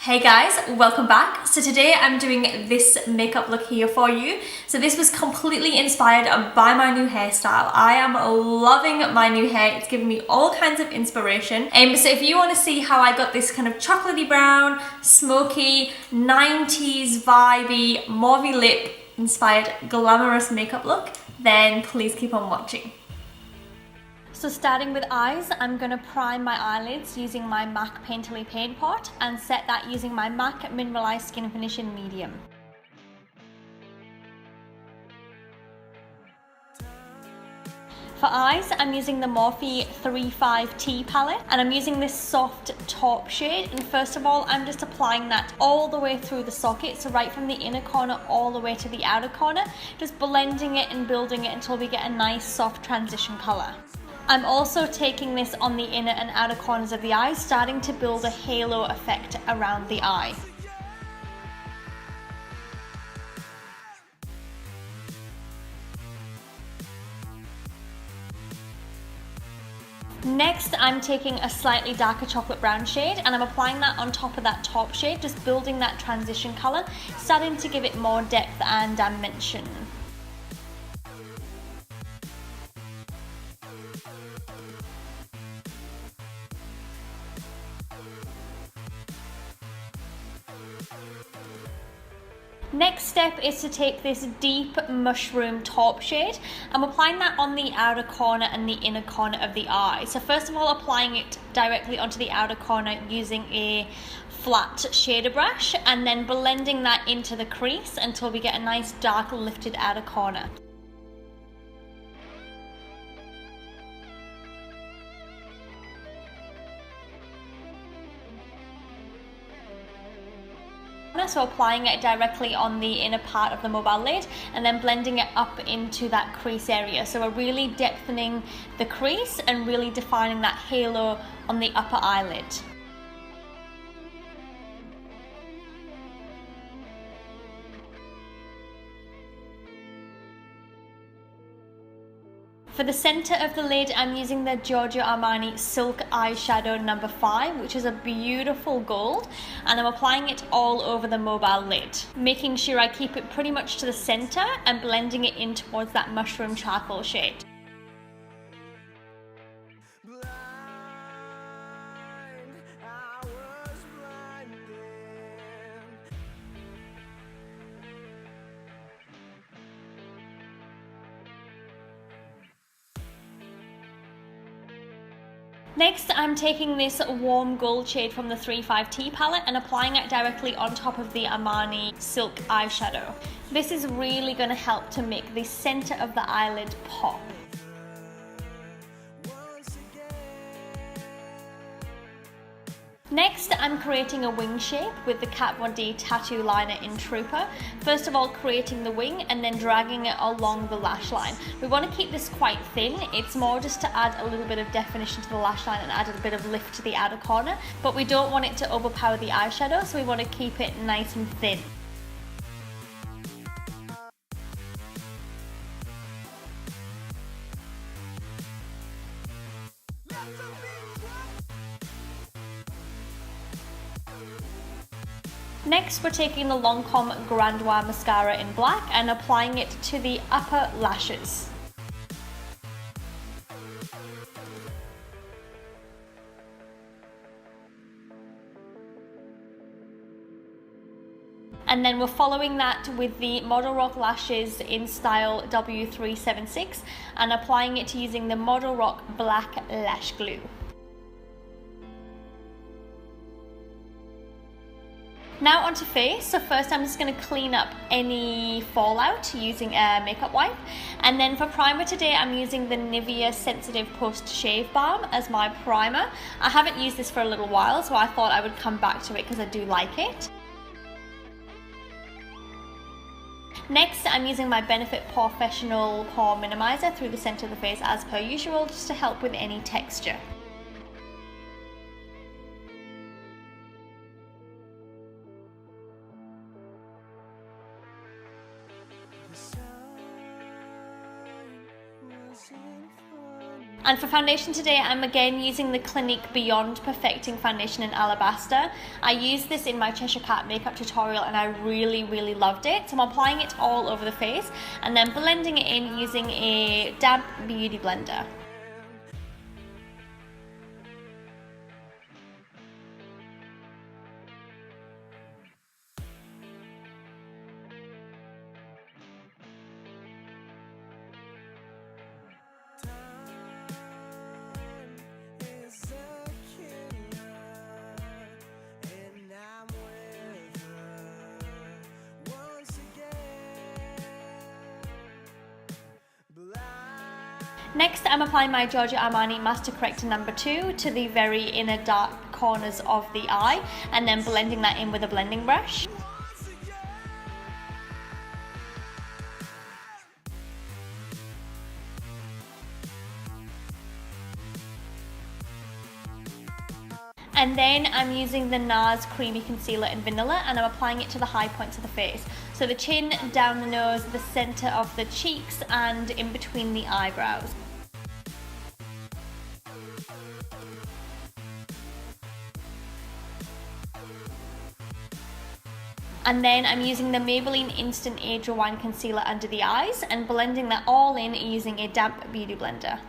Hey guys, welcome back. So today I'm doing this makeup look here for you. So this was completely inspired by my new hairstyle. I am loving my new hair. It's giving me all kinds of inspiration. So if you want to see how I got this kind of chocolatey brown, smoky, 90s vibey, mauvey lip inspired glamorous makeup look, then please keep on watching. So starting with eyes, I'm going to prime my eyelids using my MAC Painterly Paint Pot and set that using my MAC Mineralise Skin Finish in Medium. For eyes, I'm using the Morphe 35T palette and I'm using this soft taupe shade, and first of all I'm just applying that all the way through the socket, so right from the inner corner all the way to the outer corner, just blending it and building it until we get a nice soft transition colour. I'm also taking this on the inner and outer corners of the eye, starting to build a halo effect around the eye. Next, I'm taking a slightly darker chocolate brown shade and I'm applying that on top of that top shade, just building that transition colour, starting to give it more depth and dimension. Next step is to take this deep mushroom taupe shade. I'm applying that on the outer corner and the inner corner of the eye. So first of all, applying it directly onto the outer corner using a flat shader brush, and then blending that into the crease until we get a nice dark lifted outer corner. So applying it directly on the inner part of the mobile lid and then blending it up into that crease area. So we're really depthening the crease and really defining that halo on the upper eyelid. For the centre of the lid, I'm using the Giorgio Armani Silk Eyeshadow number 5, which is a beautiful gold, and I'm applying it all over the mobile lid, making sure I keep it pretty much to the centre and blending it in towards that mushroom charcoal shade. Next, I'm taking this warm gold shade from the 35T palette and applying it directly on top of the Armani Silk Eyeshadow. This is really going to help to make the centre of the eyelid pop. Next, I'm creating a wing shape with the Kat Von D tattoo liner in Trooper. First of all, creating the wing and then dragging it along the lash line. We want to keep this quite thin. It's more just to add a little bit of definition to the lash line and add a bit of lift to the outer corner, but we don't want it to overpower the eyeshadow, so we want to keep it nice and thin. Next, we're taking the Lancome Grandois mascara in black and applying it to the upper lashes. And then we're following that with the Modelrock Lashes in style W376 and applying it using the Modelrock Black Lash Glue. Now onto face. So first I'm just going to clean up any fallout using a makeup wipe, and then for primer today I'm using the Nivia Sensitive Post Shave Balm as my primer. I haven't used this for a little while, so I thought I would come back to it because I do like it. Next, I'm using my Benefit Porefessional Pore Minimiser through the centre of the face as per usual, just to help with any texture. And for foundation today, I'm again using the Clinique Beyond Perfecting Foundation in Alabaster. I used this in my Cheshire Cat makeup tutorial and I really loved it. So I'm applying it all over the face and then blending it in using a damp beauty blender. Next, I'm applying my Giorgio Armani Master Corrector number 2 to the very inner dark corners of the eye and then blending that in with a blending brush. And then I'm using the Nars Creamy Concealer in Vanilla and I'm applying it to the high points of the face. So the chin, down the nose, the centre of the cheeks and in between the eyebrows. And then I'm using the Maybelline Instant Age Rewind Concealer under the eyes and blending that all in using a damp beauty blender.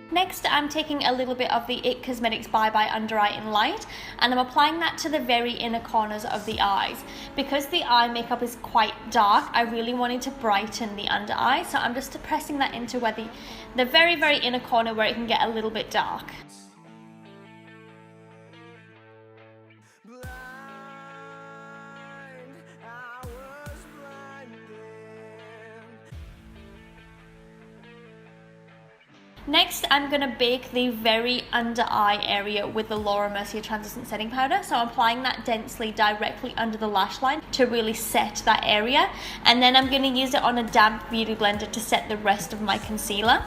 Next, I'm taking a little bit of the IT Cosmetics Bye Bye Under Eye in Light and I'm applying that to the very inner corners of the eyes. Because the eye makeup is quite dark, I really wanted to brighten the under eye, so I'm just pressing that into where the very inner corner where it can get a little bit dark. Next, I'm going to bake the very under eye area with the Laura Mercier Translucent Setting Powder. So I'm applying that densely directly under the lash line to really set that area. And then I'm going to use it on a damp beauty blender to set the rest of my concealer.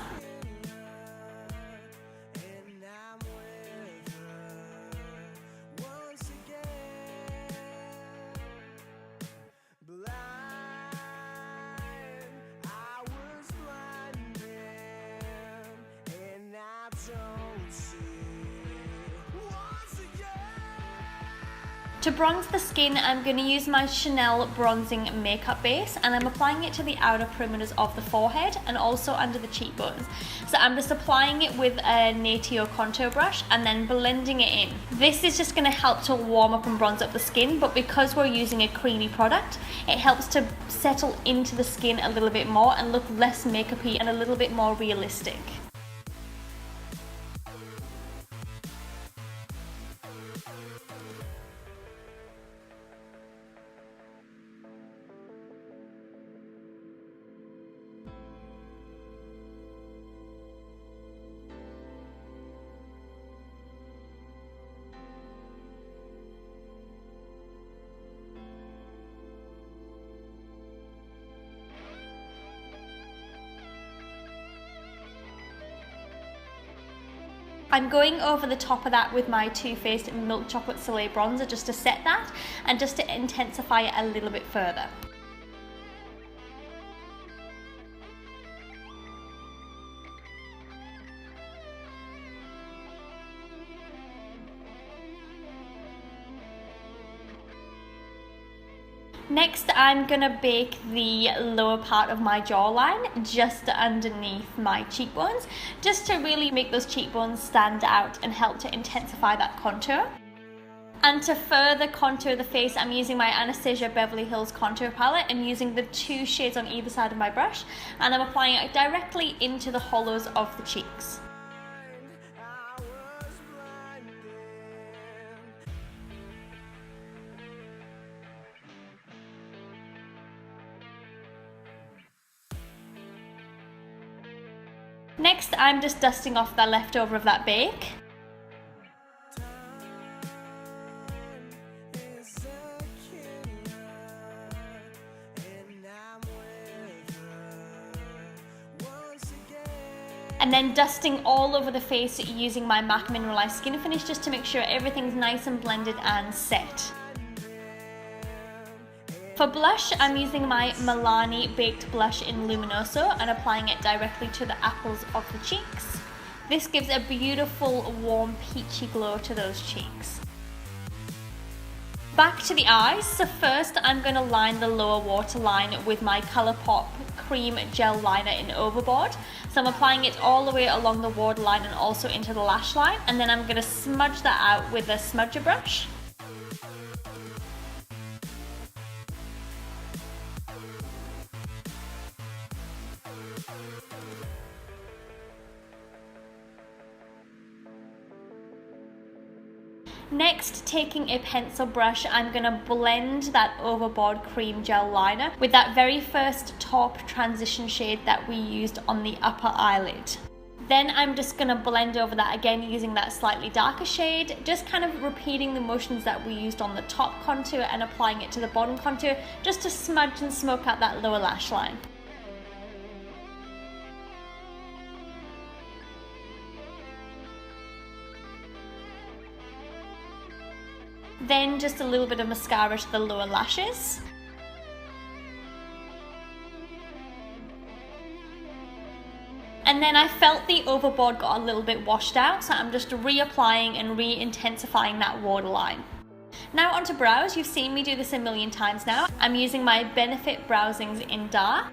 To bronze the skin, I'm going to use my Chanel bronzing makeup base and I'm applying it to the outer perimeters of the forehead and also under the cheekbones. So I'm just applying it with a Natio contour brush and then blending it in. This is just going to help to warm up and bronze up the skin, but because we're using a creamy product, it helps to settle into the skin a little bit more and look less makeup-y and a little bit more realistic. I'm going over the top of that with my Too Faced Milk Chocolate Soleil bronzer just to set that and just to intensify it a little bit further. Next, I'm gonna bake the lower part of my jawline just underneath my cheekbones, just to really make those cheekbones stand out and help to intensify that contour. And to further contour the face, I'm using my Anastasia Beverly Hills contour palette and using the 2 shades on either side of my brush, and I'm applying it directly into the hollows of the cheeks. Next, I'm just dusting off the leftover of that bake. And then dusting all over the face using my MAC Mineralise Skin Finish just to make sure everything's nice and blended and set. For blush, I'm using my Milani Baked Blush in Luminoso and applying it directly to the apples of the cheeks. This gives a beautiful, warm, peachy glow to those cheeks. Back to the eyes, so first I'm going to line the lower waterline with my Colourpop Cream Gel Liner in Overboard. So I'm applying it all the way along the waterline and also into the lash line, and then I'm going to smudge that out with a smudger brush. Next, taking a pencil brush, I'm going to blend that Overboard Cream Gel Liner with that very first top transition shade that we used on the upper eyelid. Then I'm just going to blend over that again using that slightly darker shade, just kind of repeating the motions that we used on the top contour and applying it to the bottom contour just to smudge and smoke out that lower lash line. Then just a little bit of mascara to the lower lashes. And then I felt the Overboard got a little bit washed out, so I'm just reapplying and re-intensifying that waterline. Now onto brows. You've seen me do this a million times now. I'm using my Benefit Browzings in Dark.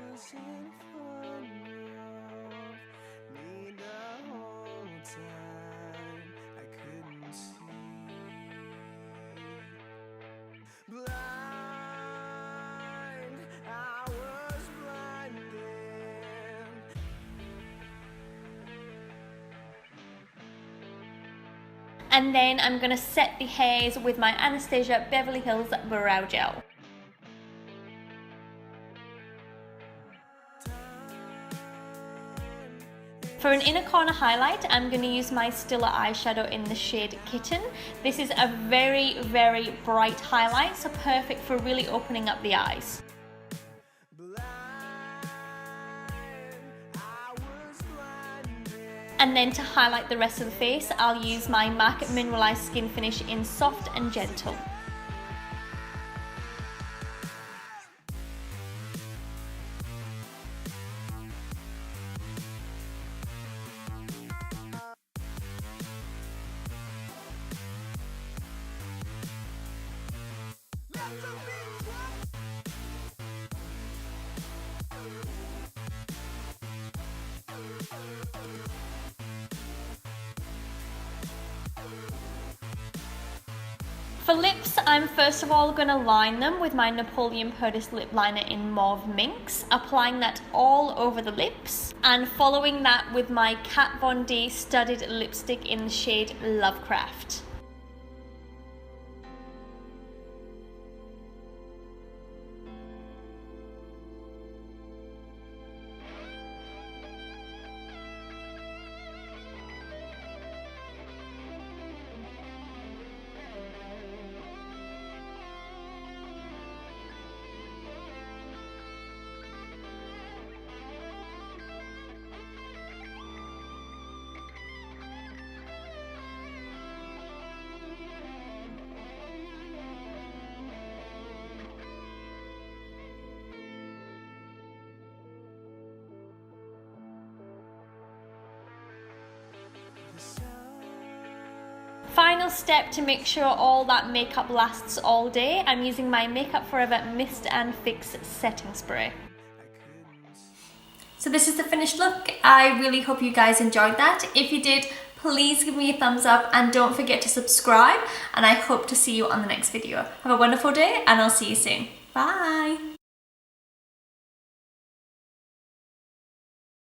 And then I'm going to set the hairs with my Anastasia Beverly Hills Brow Gel. For an inner corner highlight, I'm going to use my Stiller eyeshadow in the shade Kitten. This is a very, very bright highlight, so perfect for really opening up the eyes. And then to highlight the rest of the face, I'll use my MAC Mineralise Skin Finish in Soft and Gentle. For lips, I'm first of all going to line them with my Napoleon Perdis lip liner in Mauve Minx, applying that all over the lips, and following that with my Kat Von D studded lipstick in the shade Lovecraft. Final step to make sure all that makeup lasts all day, I'm using my Makeup Forever Mist and Fix Setting Spray. So this is the finished look. I really hope you guys enjoyed that. If you did, please give me a thumbs up and don't forget to subscribe, and I hope to see you on the next video. Have a wonderful day and I'll see you soon. Bye!